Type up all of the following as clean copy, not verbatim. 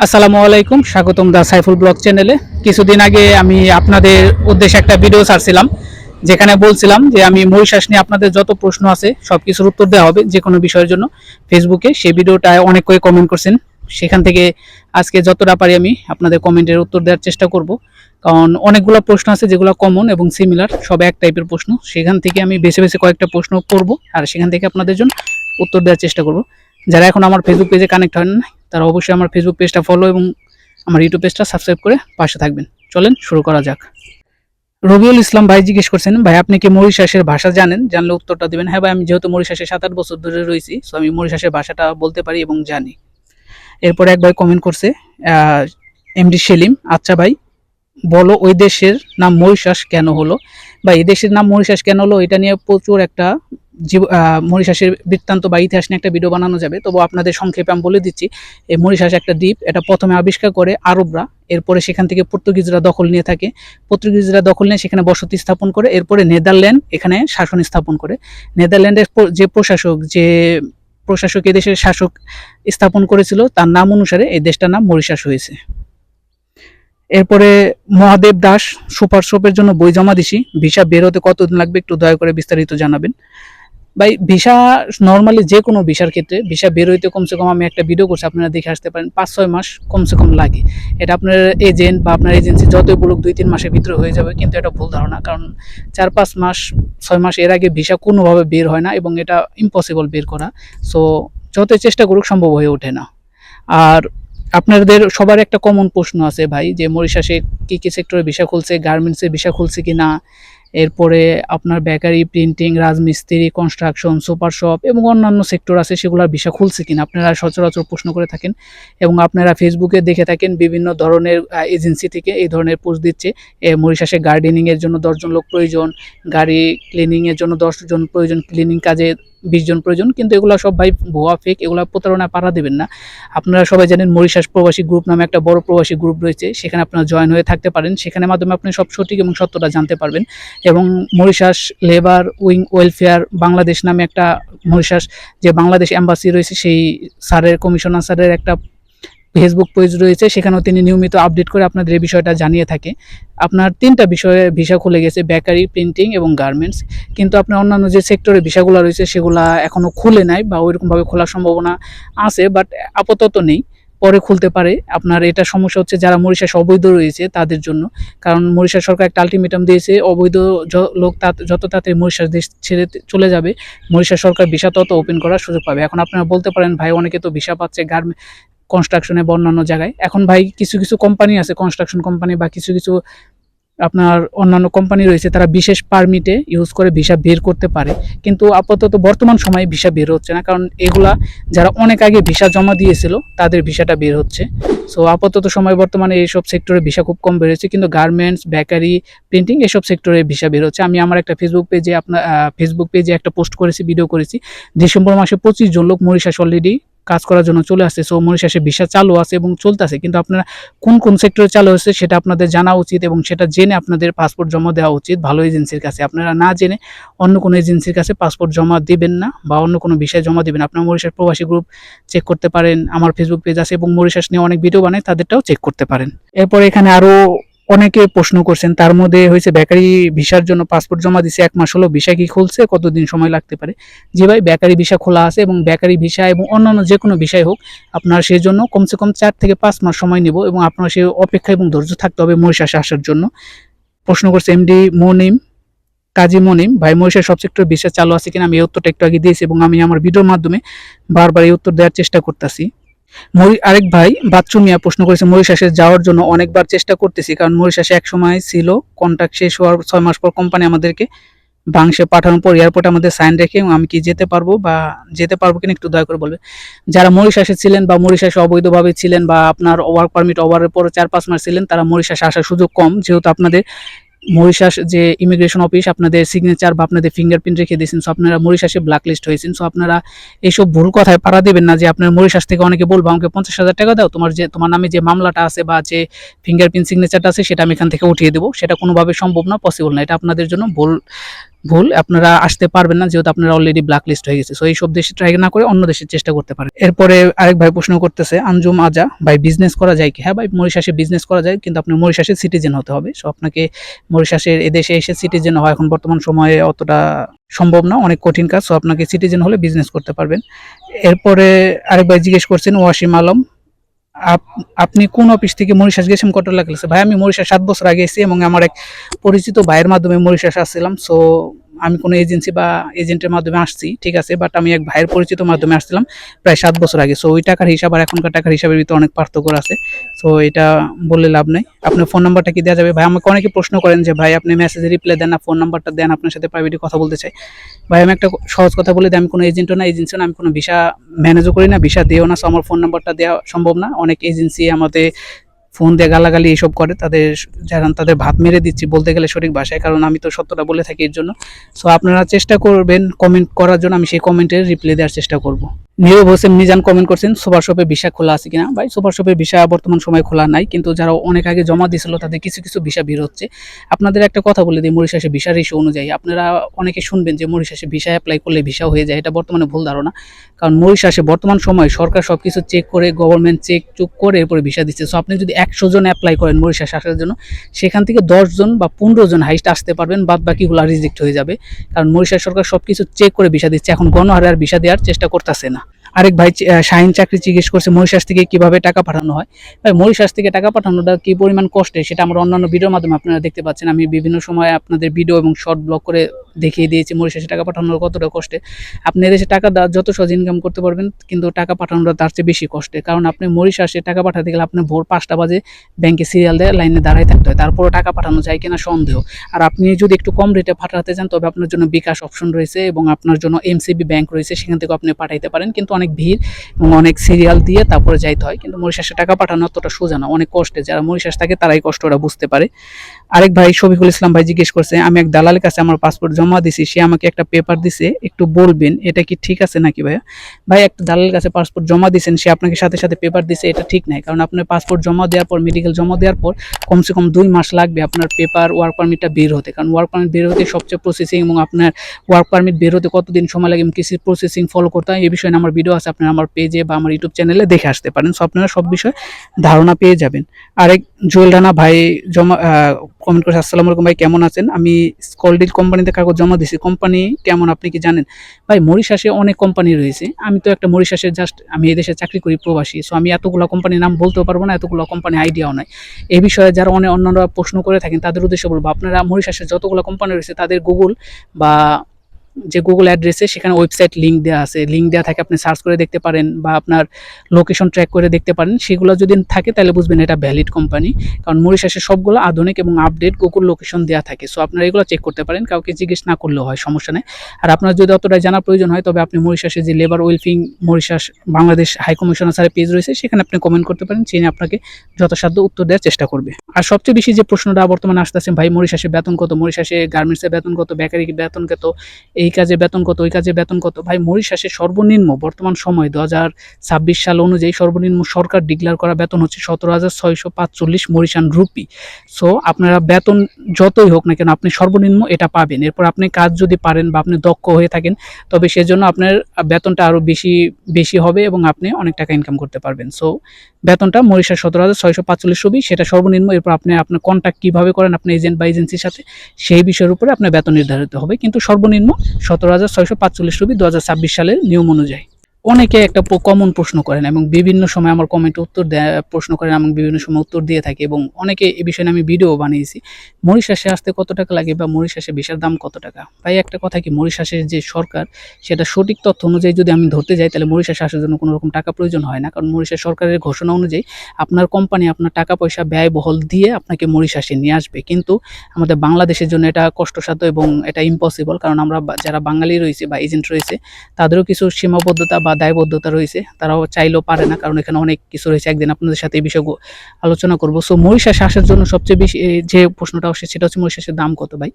আসসালামু আলাইকুম, স্বাগতম দা সাইফুল ব্লগ চ্যানেলে। কিছুদিন আগে আমি আপনাদের উদ্দেশ্যে একটা ভিডিও ছাড়ছিলাম, যেখানে বলছিলাম যে আমি মরিশাস নিয়ে আপনাদের যত প্রশ্ন আছে সব কিছুর উত্তর দেওয়া হবে যে কোনো বিষয়ের জন্য ফেসবুকে। সেই ভিডিওটায় অনেক করে কমেন্ট করছেন, সেখান থেকে আজকে যতটা পারি আমি আপনাদের কমেন্টের উত্তর দেওয়ার চেষ্টা করব। কারণ অনেকগুলো প্রশ্ন আছে যেগুলো কমন এবং সিমিলার, সব এক টাইপের প্রশ্ন। সেখান থেকে আমি বেছে বেছে কয়েকটা প্রশ্ন করব, আর সেখান থেকে আপনাদের জন্য উত্তর দেওয়ার চেষ্টা করব। যারা এখন আমার ফেসবুক পেজে কানেক্ট হন না, তারা অবশ্যই আমার ফেসবুক পেজটা ফলো এবং আমার ইউটিউব পেজটা সাবস্ক্রাইব করে পাশে থাকবেন। চলেন শুরু করা যাক। রবিউল ইসলাম ভাই জিজ্ঞেস করছেন, ভাই আপনি কি মরিশাসের ভাষা জানেন? জানলে উত্তরটা দিবেন। হ্যাঁ ভাই, আমি যেহেতু মরিশাসে 7-8 বছর ধরে রয়েছি, সো আমি মরিশাসের ভাষাটা বলতে পারি এবং জানি। এরপরে এক ভাই কমেন্ট করছে, এমডি সেলিম, আচ্ছা ভাই বলো ওই দেশের নাম মরিশাস কেন হলো, বা এই দেশের নাম মরিশাস কেন হলো, এটা নিয়ে প্রচুর একটা মরিশাসের বৃত্তান্ত বা ইতিহাস নিয়ে একটা ভিডিও বানানো যাবে। তবু আপনাদের সংক্ষেপে আমি বলে দিচ্ছি, এই মরিশাস একটা দ্বীপ। এটা প্রথমে আবিষ্কার করে আরবরা, এরপরে সেখান থেকে পর্তুগিজরা দখল নিয়ে থাকে। পর্তুগিজরা দখল নিয়ে সেখানে বসতি স্থাপন করে, এরপরে নেদারল্যান্ড এখানে শাসন স্থাপন করে। নেদারল্যান্ডের যে প্রশাসক এই দেশের শাসক স্থাপন করেছিল, তার নাম অনুসারে এই দেশটার নাম মরিশাস হয়েছে। এরপরে মহাদেব দাস, সুপার শপের জন্য বই জমা দিছি, ভিসা বের হতে কতদিন লাগবে একটু দয়া করে বিস্তারিত জানাবেন। ভাই ভিসা নর্মালি যে কোনো ভিসার ক্ষেত্রে ভিসা বের হইতে কমসে কম, আমি একটা ভিডিও করছি, আপনারা দেখে আসতে পারেন, 5-6 মাস কমসে কম লাগে। এটা আপনার এজেন্ট বা আপনার এজেন্সি যতই বলুক 2-3 মাসের ভিতরে হয়ে যাবে, কিন্তু এটা ভুল ধারণা। কারণ 4-5 মাস 6 মাস এর আগে ভিসা কোনোভাবে বের হয় না, এবং এটা ইম্পসিবল বের করা। সো যতই চেষ্টা করুক সম্ভব হয়ে ওঠে না। আর আপনাদের সবার একটা কমন প্রশ্ন আছে ভাই, যে মরিশাসে কি কি সেক্টরে ভিসা খুলছে, গার্মেন্টসে ভিসা খুলছে কি না, এরপরে আপনার বেকারি, প্রিন্টিং, রাজমিস্ত্রি, কনস্ট্রাকশন, সুপার শপ এবং অন্যান্য সেক্টর আছে, সেগুলোর ভিসা খুলছে কিনা আপনারা সচরাচর প্রশ্ন করে থাকেন। এবং আপনারা ফেসবুকে দেখে থাকেন বিভিন্ন ধরনের এজেন্সি থেকে এই ধরনের পোস্ট দিচ্ছে, মরিশাসে গার্ডেনিংয়ের জন্য 10 জন লোক প্রয়োজন, গাড়ি ক্লিনিংয়ের জন্য 10 জন প্রয়োজন, ক্লিনিং কাজে 20 জন প্রয়োজন। কিন্তু এগুলো সব ভাই ভুয়া, ফেক, এগুলো প্রতারণা পাড়া দেবেন না। আপনারা সবাই জানেন মরিশাস প্রবাসী গ্রুপ নামে একটা বড় প্রবাসী গ্রুপ রয়েছে, সেখানে আপনারা জয়েন হয়ে থাকতে পারেন। সেখানে মাধ্যমে আপনি সব সঠিক এবং সত্যটা জানতে পারবেন। এবং Mauritius labour wing welfare Bangladesh নামে একটা, মরিশাস যে বাংলাদেশ এম্বাসি রয়েছে সেই স্যারের, কমিশনার স্যারের একটা ফেসবুক পেজ রয়েছে, সেখানেও তিনি নিয়মিত আপডেট করে আপনাদের এই বিষয়টা জানিয়ে থাকে। আপনার 3টা বিষয়ে ভিসা খুলে গেছে, বেকারি, প্রিন্টিং এবং গার্মেন্টস। কিন্তু আপনার অন্যান্য যে সেক্টরে ভিসাগুলো রয়েছে সেগুলো এখনও খুলে নাই, বা ওইরকমভাবে খোলার সম্ভাবনা আছে, বাট আপাতত নেই, পরে খুলতে পারে। আপনার এটা সমস্যা হচ্ছে যারা মরিশাস অবৈধ রয়েছে তাদের জন্য। কারণ মরিশাস সরকার একটা আলটিমেটাম দিয়েছে, অবৈধ লোক যত তাড়াতাড়ি মরিশাস দেশ ছেড়ে চলে যাবে, মরিশাস সরকার ভিসা তত ওপেন করার সুযোগ পাবে। এখন আপনারা বলতে পারেন, ভাই অনেকে তো ভিসা পাচ্ছে কনস্ট্রাকশনে বা অন্যান্য জায়গায়। এখন ভাই কিছু কিছু কোম্পানি আছে, কনস্ট্রাকশন কোম্পানি বা কিছু কিছু আপনার অন্যান্য কোম্পানি রয়েছে, তারা বিশেষ পারমিটে ইউজ করে ভিসা বের করতে পারে। কিন্তু আপাতত বর্তমান সময়ে ভিসা বের হচ্ছে না, কারণ এগুলা যারা অনেক আগে ভিসা জমা দিয়েছিল তাদের ভিসাটা বের হচ্ছে। সো আপাতত সময় বর্তমানে এইসব সেক্টরে ভিসা খুব কম বের হচ্ছে, কিন্তু গার্মেন্টস, বেকারি, প্রিন্টিং এসব সেক্টরে ভিসা বের হচ্ছে। আমি আমার একটা ফেসবুক পেজে একটা পোস্ট করেছি, ভিডিও করেছি, ডিসেম্বর মাসে 25 জন লোক মরিশাস অলরেডি কাজ করার জন্য চলে আসছে। সো মরিশাসে ভিসা চালু আছে এবং চলতেছে, কিন্তু আপনারা কোন কোন সেক্টরে চালু হচ্ছে সেটা আপনাদের জানা উচিত, এবং সেটা জেনে আপনাদের পাসপোর্ট জমা দেওয়া উচিত ভালো এজেন্সির কাছে। আপনারা না জেনে অন্য কোনো এজেন্সির কাছে পাসপোর্ট জমা দিবেন না, বা অন্য কোনো বিষয়ে জমা দিবেন। আপনারা মরিশাস প্রবাসী গ্রুপ চেক করতে পারেন, আমার ফেসবুক পেজ আছে এবং মরিশাস নিয়ে অনেক ভিডিও বানাই, তাদেরটাও চেক করতে পারেন। এরপর এখানে আরও অনেকে প্রশ্ন করছেন, তার মধ্যে হয়েছে বেকারি ভিসার জন্য পাসপোর্ট জমা দিছে 1 মাস হলো, ভিসা কি খুলছে, কতদিন সময় লাগতে পারে? যে ভাই বেকারি ভিসা খোলা আছে, এবং বেকারি ভিসা এবং অন্যান্য যে কোনো ভিসাই হোক, আপনার সেই জন্য কমসে কম 4 থেকে 5 মাস সময় নেব, এবং আপনার সেই অপেক্ষা এবং ধৈর্য থাকতে হবে মরিশাসে আসার জন্য। প্রশ্ন করছে এমডি মনিম, কাজী মনিম, ভাই মরিশাস সব সেক্টরে ভিসা চালু আছে কিনা? আমি এই উত্তরটা একটু আগে দিয়েছি, এবং আমি আমার ভিডিওর মাধ্যমে বারবার এই উত্তর দেওয়ার চেষ্টা করতেছি। আরেক ভাই বাচ্চু মিয়া প্রশ্ন করেছে, মরিশাসে যাওয়ার জন্য অনেকবার চেষ্টা করতেছি, কারণ মরিশাসে এক সময় ছিল কন্ট্রাক্ট শেষ হওয়ার 6 মাস পর কোম্পানি আমাদেরকে বাংশে পাঠানোর পর এয়ারপোর্টে আমাদের সাইন রেখে, আমি কি যেতে পারবো কিনা একটু দয়া করে বলবে। যারা মরিশাসে ছিলেন বা মরিশাসে অবৈধভাবে ছিলেন, বা আপনার ওয়ার্ক পারমিট ওভারের পর 4-5 মাস ছিলেন, তারা মরিশাসে আসার সুযোগ কম, যেহেতু আপনাদের মরিশাস যে ইমিগ্রেশন অফিস আপনাদের সিগনেচার বা আপনাদের ফিঙ্গারপ্রিন্ট রেখে দিয়েছেন, সো আপনারা মরিশাসে ব্ল্যাকলিস্ট হয়েছেন। সো আপনারা এইসব ভুল কথায় পাড়া দিবেন না যে আপনার মরিশাস থেকে অনেকে বলবো আমাকে 50,000 টাকা দাও, তোমার নামে যে মামলাটা আছে বা যে ফিঙ্গারপ্রিন্ট সিগনেচারটা আছে সেটা আমি এখান থেকে উঠিয়ে দেবো। সেটা কোনোভাবে সম্ভব না, পসিবল না। এটা আপনাদের জন্য ভুল ভুল আপনারা আসতে পারবেন না, যেহেতু আপনারা অলরেডি ব্ল্যাক লিস্ট হয়ে গেছে। সো এইসব দেশে ট্রাই না করে অন্য দেশের চেষ্টা করতে পারেন। এরপরে আরেক ভাই প্রশ্ন করতেছে, আঞ্জুম আজা ভাই, বিজনেস করা যায় কি? হ্যাঁ ভাই, মরিশাসে বিজনেস করা যায়, কিন্তু আপনি মরিশাসের সিটিজেন হতে হবে। সো আপনাকে মরিশাসের এদেশে এসে সিটিজেন হওয়া এখন বর্তমান সময়ে অতটা সম্ভব না, অনেক কঠিন কাজ। সো আপনাকে সিটিজেন হলে বিজনেস করতে পারবেন। এরপরে আরেক ভাই জিজ্ঞেস করছেন, ওয়াসিম আলম, আপনি কোন অফিস থেকে মরিশাস গেছেন, কত টাকা লাগছে? ভাই আমি মরিশাস 7 বছর আগে এসেছি এবং আমার এক পরিচিত ভাইয়ের মাধ্যমে মরিশাস আসছিলাম। সো আমি কোনো এজেন্সি বা এজেন্টের মাধ্যমে আসছি, ঠিক আছে, বাট আমি এক ভাইয়ের পরিচিত মাধ্যমে আসছিলাম প্রায় 7 বছর আগে। সো ওই টাকার হিসাব আর এখনকার টাকার হিসাবের ভিতরে অনেক পার্থক্য আছে। সো এটা বললে লাভ নেই। আপনার ফোন নাম্বারটা কি দেওয়া যাবে? ভাই আমাকে অনেকে প্রশ্ন করেন যে ভাই আপনি মেসেজে রিপ্লাই দেন না, ফোন নাম্বারটা দেন, আপনার সাথে প্রাইভেটলি কথা বলতে চাই। ভাই আমি একটা সহজ কথা বলে দিই, আমি কোনো এজেন্টও না, এজেন্সিও না, আমি কোনো ভিসা ম্যানেজও করি না, ভিসা দিও না। সো আমার ফোন নাম্বারটা দেওয়া সম্ভব না। অনেক এজেন্সি আমাদের ফোন দিয়ে গালাগালি এইসব করে, তাদের ভাত মেরে দিচ্ছি বলতে গেলে সঠিক ভাষায়, কারণ আমি তো সত্যটা বলে থাকি এর জন্য। সো আপনারা চেষ্টা করবেন কমেন্ট করার জন্য, আমি সেই কমেন্টের রিপ্লাই দেওয়ার চেষ্টা করব। নীরব হোসেন মিজান কমেন্ট করছেন, সুপার শপে ভিসা খোলা আছে কিনা? ভাই সুপার শপে ভিসা বর্তমান সময়ে খোলা নাই, কিন্তু যারা অনেক আগে জমা দিয়েছিল তাদের কিছু কিছু ভিসা বের হচ্ছে। আপনাদের একটা কথা বলে দিই, মরিশাসে ভিসা রেশিও অনুযায়ী আপনারা অনেকে শুনবেন যে মরিশাসে ভিসা অ্যাপ্লাই করলে ভিসা হয়ে যায়, এটা বর্তমানে ভুল ধারণা। কারণ মরিশাসে বর্তমান সময়ে সরকার সবকিছু চেক করে, গভর্নমেন্ট চেক চুক করে এরপরে ভিসা দিচ্ছে। সো আপনি যদি 100 জন অ্যাপ্লাই করেন মরিশাস আসার জন্য, সেখান থেকে 10 জন বা 15 জন হাইস্ট আসতে পারবেন, বাদ বাকিগুলো রিজেক্ট হয়ে যাবে। কারণ মরিশাস সরকার সবকিছু চেক করে ভিসা দিচ্ছে, এখন গণহারে আর ভিসা দেওয়ার চেষ্টা করতেছে না। আরেক ভাই শাহিন চাকরি জিজ্ঞেস করছে মরিশাস থেকে কিভাবে টাকা পাঠানো হয়। ভাই মরিশাস থেকে টাকা পাঠানোটা কি পরিমাণ কষ্টে সেটা আমরা অন্যান্য ভিডিওর মাধ্যমে আপনারা দেখতে পাচ্ছেন। আমি বিভিন্ন সময় আপনাদের ভিডিও এবং শর্ট ব্লগ করে দেখিয়ে দিয়েছি মরিশাসে টাকা পাঠানোর কতটা কষ্টে। আপনি এদেশে টাকা যত সহজ ইনকাম করতে পারবেন, কিন্তু টাকা পাঠানোটা তার চেয়ে বেশি কষ্টে। কারণ আপনি মরিশাসে টাকা পাঠাতে গেলে আপনি ভোর 5টা বাজে ব্যাংকে সিরিয়াল দেয় লাইনে দাঁড়ায় থাকতে হয়, তারপরও টাকা পাঠানো যায় কিনা সন্দেহ। আর আপনি যদি একটু কম রেটে পাঠাতে চান তবে আপনার জন্য বিকাশ অপশন রয়েছে এবং আপনার জন্য এমসিবি ব্যাংক রয়েছে, সেখান থেকে আপনি পাঠাইতে পারেন, কিন্তু অনেক ভিড় এবং অনেক সিরিয়াল দিয়ে তারপরে যাইতে হয়। কিন্তু মরিশাসে টাকা পাঠানো অতটা সোজা না, অনেক কষ্টে। যারা মরিশাস থাকে তারাই কষ্টটা বুঝতে পারে। আরেক ভাই শফিকুল ইসলাম ভাই জিজ্ঞেস করছে, আমি এক দালালের কাছে আমার পাসপোর্ট জমা দিছি, সে আমাকে একটা পেপার দিছে, একটু বলবেন এটা কি ঠিক আছে নাকি? ভাইয়া ভাই একটা দালালের কাছে পাসপোর্ট জমা দিয়েছেন, সে আপনাকে সাথে সাথে পেপার দিছে, এটা ঠিক নাই। কারণ আপনার পাসপোর্ট জমা দেওয়ার পর, মেডিকেল জমা দেওয়ার পর কমসে কম 2 মাস লাগবে আপনার পেপার ওয়ার্ক পারমিটটা বের হতে। কারণ ওয়ার্ক পারমিট বের হতে সবচেয়ে প্রসেসিং, এবং আপনার ওয়ার্ক পারমিট বের হতে কতদিন সময় লাগে, কিছু প্রসেসিং ফলো করতে হয়, এই বিষয়ে আমার ভিডিও আছে, আপনারা আমার পেজে বা আমার ইউটিউব চ্যানেলে দেখে আসতে পারেন। সো আপনারা সব বিষয়ে ধারণা পেয়ে যাবেন। আরেক জুয়েল রানা ভাই কমেন্ট করেছে, আসসালামু আলাইকুম ভাই, কেমন আছেন? আমি স্কলডিল কোম্পানিতে কাগজ জমা দিয়েছি, কোম্পানি কেমন আপনি কি জানেন? ভাই মরিশাসে অনেক কোম্পানি রয়েছে, আমি তো একটা মরিশাসের আমি এদেশে চাকরি করি প্রবাসী। সো আমি এতগুলো কোম্পানির নাম বলতেও পারবো না, এতগুলো কোম্পানি আইডিয়াও নাই। এই বিষয়ে যারা অন্যরা প্রশ্ন করে থাকেন তাদের উদ্দেশ্যে বলবো, আপনারা মরিশাসের যতগুলো কোম্পানি রয়েছে তাদের গুগল বা যে গুগল অ্যাড্রেসে সেখানে ওয়েবসাইট লিঙ্ক দেওয়া আছে, লিঙ্ক দেওয়া থাকে, আপনি সার্চ করে দেখতে পারেন বা আপনার লোকেশন ট্র্যাক করে দেখতে পারেন। সেগুলো যদি থাকে তাহলে বুঝবেন এটা ভ্যালিড কোম্পানি, কারণ মরিশাসে সবগুলো আধুনিক এবং আপডেট গুগল লোকেশন দেওয়া থাকে। সো আপনারা এগুলো চেক করতে পারেন, কাউকে জিজ্ঞেস না করলেও হয়, সমস্যা নেই। আর আপনার যদি অতটাই জানার প্রয়োজন হয় তবে আপনি মরিশাসে যে labour welfare Mauritius Bangladesh high commissioner স্যারের পেজ রয়েছে, সেখানে আপনি কমেন্ট করতে পারেন, সে আপনাকে যথাসাধ্য উত্তর দেওয়ার চেষ্টা করবে। আর সবচেয়ে বেশি যে প্রশ্নটা বর্তমানে আসতেছে, ভাই মরিশাসে বেতন কত, মরিশাসে গার্মেন্টসের বেতন কত, বেকারি বেতন কত, এই কাজে বেতন কত, ওই কাজে বেতন কত। ভাই মরিশাসে সর্বনিম্ন বর্তমান সময় 2026 সাল অনুযায়ী সর্বনিম্ন সরকার ডিক্লেয়ার করা বেতন হচ্ছে 17,645 মরিশান রুপি। সো আপনারা বেতন যতই হোক না কেন আপনি সর্বনিম্ন এটা পাবেন। এরপর আপনি কাজ যদি পারেন বা আপনি দক্ষ হয়ে থাকেন তবে সেজন্য আপনার বেতনটা আরও বেশি হবে এবং আপনি অনেক টাকা ইনকাম করতে পারবেন। সো বেতনটা মরিশাস 17,645 রুপি, সেটা সর্বনিম্ন। এরপর আপনি আপনার কন্ট্যাক্ট কীভাবে করেন আপনি এজেন্ট বা এজেন্সির সাথে, সেই বিষয়ের উপরে আপনার বেতন নির্ধারিত হবে, কিন্তু সর্বনিম্ন 17,645 রুপি 2026 সালের নিয়ম অনুযায়ী। অনেকে একটা কমন প্রশ্ন করেন এবং বিভিন্ন সময় আমার কমেন্টে উত্তর প্রশ্ন করেন, এবং বিভিন্ন সময় উত্তর দিয়ে থাকে, এবং অনেকে এই বিষয়ে আমি ভিডিও বানিয়েছি। মরিশাসে আসতে কত টাকা লাগে বা মরিশাসে ভিসার দাম কত টাকা? ভাই একটা কথা কি, মরিশাসের যে সরকার সেটা সঠিক তথ্য অনুযায়ী যদি আমি ধরতে যাই তাহলে মরিশাসে আসার জন্য কোনো রকম টাকা প্রয়োজন হয় না। কারণ মরিশাস সরকারের ঘোষণা অনুযায়ী আপনার কোম্পানি আপনার টাকা পয়সা ব্যয়বহল দিয়ে আপনাকে মরিশাসে নিয়ে আসবে, কিন্তু আমাদের বাংলাদেশের জন্য এটা কষ্টসাধ্য এবং এটা ইম্পসিবল। কারণ আমরা যারা বাঙালি রয়েছে বা এজেন্ট রয়েছে তাদেরও কিছু সীমাবদ্ধতা বা দায়বদ্ধতা রয়েছে, তারাও চাইলেও পারে না, কারণ এখানে অনেক কিছু রয়েছে। একদিন আপনাদের সাথে এই বিষয়ে আলোচনা করব। সো মরিশাসে আসার জন্য সবচেয়ে বেশি যে প্রশ্নটা আসে সেটা হচ্ছে মরিশাসের দাম কত ভাই।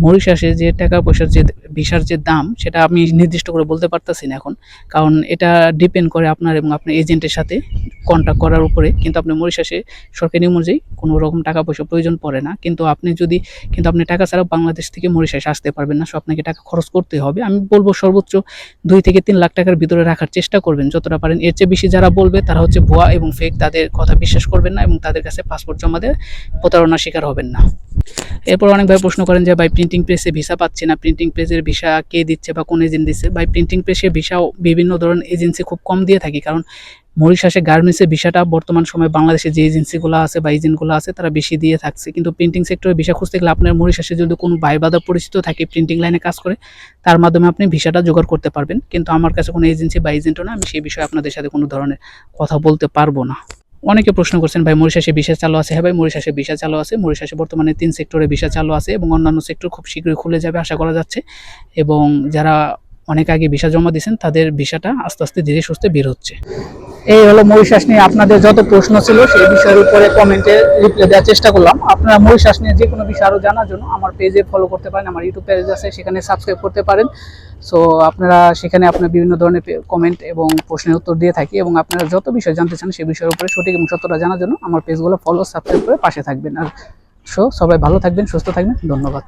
মরিশাসে যে টাকা পয়সার যে ভিসার যে দাম সেটা আমি নির্দিষ্ট করে বলতে পারতেছি না এখন, কারণ এটা ডিপেন্ড করে আপনার এবং আপনার এজেন্টের সাথে কন্ট্যাক্ট করার উপরে। কিন্তু আপনি মরিশাসে সরকারি অনুযায়ী কোনো রকম টাকা পয়সা প্রয়োজন পড়ে না, কিন্তু আপনি টাকা ছাড়া বাংলাদেশ থেকে মরিশাসে আসতে পারবেন না। সো আপনাকে টাকা খরচ করতে হবে। আমি বলবো সর্বোচ্চ 2 থেকে 3 লাখ টাকার ভিতরে রাখার চেষ্টা করবেন যতটা পারেন। এর চেয়ে বেশি যারা বলবে তারা হচ্ছে ভুয়া এবং ফেক, তাদের কথা বিশ্বাস করবেন না এবং তাদের কাছে পাসপোর্ট জমা দিয়ে প্রতারণার শিকার হবেন না। এরপর অনেক ভাই প্রশ্ন করেন যে ভাই প্রিন্টিং প্রেসে ভিসা পাচ্ছি না, প্রিন্টিং প্রেসের ভিসা কে দিচ্ছে বা কোন এজেন্ট দিচ্ছে। ভাই প্রিন্টিং প্রেসের ভিসাও বিভিন্ন ধরনের এজেন্সি খুব কম দিয়ে থাকে, কারণ মরিশাসে গার্মেন্টসের ভিসাটা বর্তমান সময়ে বাংলাদেশে যে এজেন্সিগুলো আছে বা এজেন্টগুলো আছে তারা বেশি দিয়ে থাকছে। কিন্তু প্রিন্টিং সেক্টরে ভিসা খুঁজতে গেলে আপনার মরিশাসে যদি কোনো ভাই বাদা পরিচিত থাকে প্রিন্টিং লাইনে কাজ করে, তার মাধ্যমে আপনি ভিসাটা জোগাড় করতে পারবেন। কিন্তু আমার কাছে কোনো এজেন্সি বা এজেন্টও না, আমি সেই বিষয়ে আপনাদের সাথে কোনো ধরনের কথা বলতে পারবো না। অনেকে প্রশ্ন করছেন ভাই মরিশাসে ভিসা চালু আছে। হ্যাঁ ভাই, মরিশাসে ভিসা চালু আছে। মরিশাসে বর্তমানে 3 সেক্টরে ভিসা চালু আছে এবং অন্যান্য সেক্টর খুব শীঘ্রই খুলে যাবে আশা করা যাচ্ছে। এবং যারা অনেক আগে ভিসা জমা দিয়েছেন তাদের ভিসাটা আস্তে আস্তে ধীরে সুস্থে বের হচ্ছে। এই হলো মরিশাস নিয়ে আপনাদের যত প্রশ্ন ছিল সেই বিষয়ের উপরে কমেন্টে রিপ্লাই দেওয়ার চেষ্টা করলাম। আপনারা মরিশাস নিয়ে যে কোনো বিষয় আরও জানার জন্য আমার পেজে ফলো করতে পারেন, আমার ইউটিউব পেজ আছে সেখানে সাবস্ক্রাইব করতে পারেন। সো আপনারা সেখানে আপনার বিভিন্ন ধরনের কমেন্ট এবং প্রশ্নের উত্তর দিয়ে থাকি, এবং আপনারা যত বিষয় জানতে চান সেই বিষয়ের উপরে সঠিক এবং সত্যটা জানার জন্য আমার পেজগুলো ফলো সাবস্ক্রাইব করে পাশে থাকবেন। আর সবাই ভালো থাকবেন, সুস্থ থাকবেন, ধন্যবাদ।